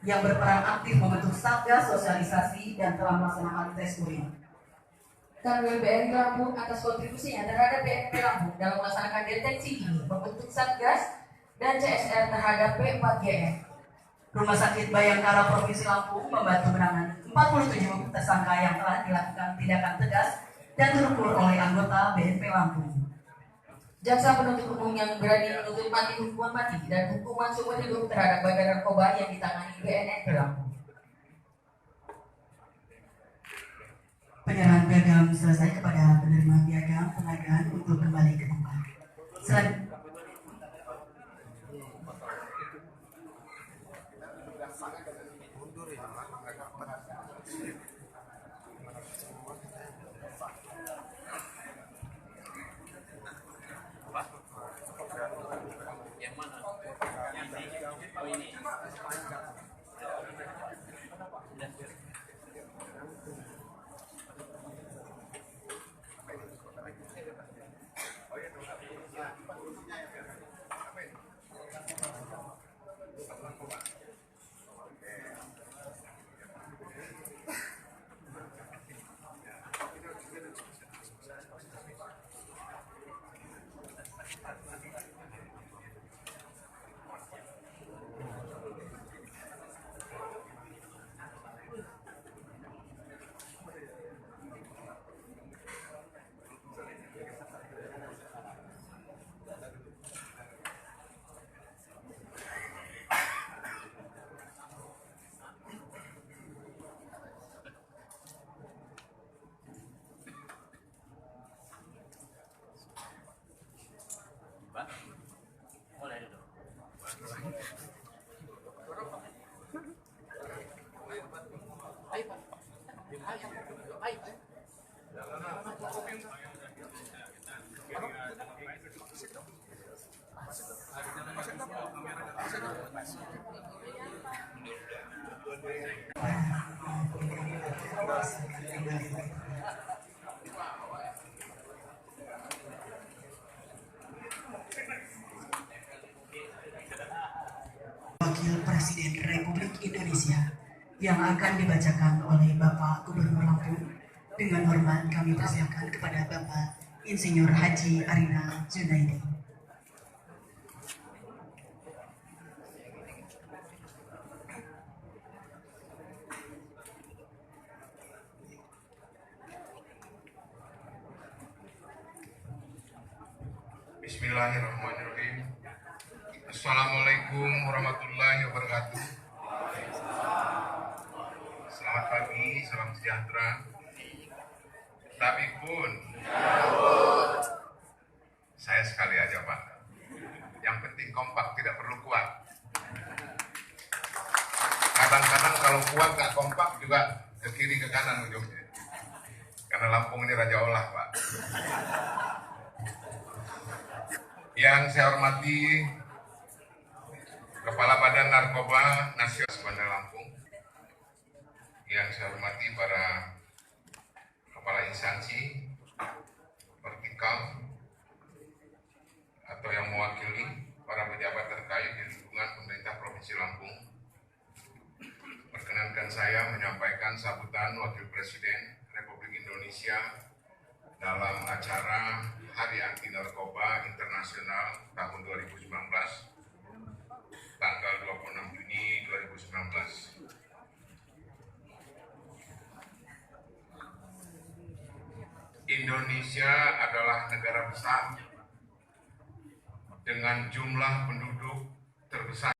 yang berperan aktif membentuk satgas sosialisasi dan telah melaksanakan tes urin. Kanwil BNP Lampung atas kontribusinya terhadap BNP Lampung dalam melaksanakan deteksi dini, membentuk satgas dan CSR terhadap P4GN. Rumah Sakit Bayangkara Provinsi Lampung membantu menangani 47 tersangka yang telah dilakukan tindakan tegas dan terukur oleh anggota BNP Lampung. Jaksa penuntut umum yang berani menuntut mati hukuman mati dan hukuman seumur hidup terhadap bandar narkoba yang ditangani BNN Lampung. Penyerahan piagam selesai kepada penerima piagam penghargaan untuk kembali ke tempat. Yang mana? Oh ini. Mulai dulu. Wakil Presiden Republik Indonesia yang akan dibacakan oleh Bapak Gubernur Lampung. Dengan hormat kami persilakan kepada Bapak Insinyur Haji Arina Junaidi. Bismillahirrahmanirrahim. Assalamualaikum warahmatullahi wabarakatuh. Selamat pagi, salam sejahtera. Tapi pun saya sekali aja Pak. Yang penting kompak, tidak perlu kuat. Kadang-kadang kalau kuat nggak kompak juga ke kiri ke kanan ujungnya. Karena Lampung ini raja olah Pak. Yang saya hormati Kepala Badan Narkoba Nasional Bandar Lampung, yang saya hormati para kepala instansi vertikal atau yang mewakili para pejabat terkait di lingkungan pemerintah Provinsi Lampung. Perkenankan saya menyampaikan sambutan Wakil Presiden Republik Indonesia dalam acara Hari Anti Narkoba Internasional tahun 2019, tanggal 26 Juni 2019. Indonesia adalah negara besar dengan jumlah penduduk terbesar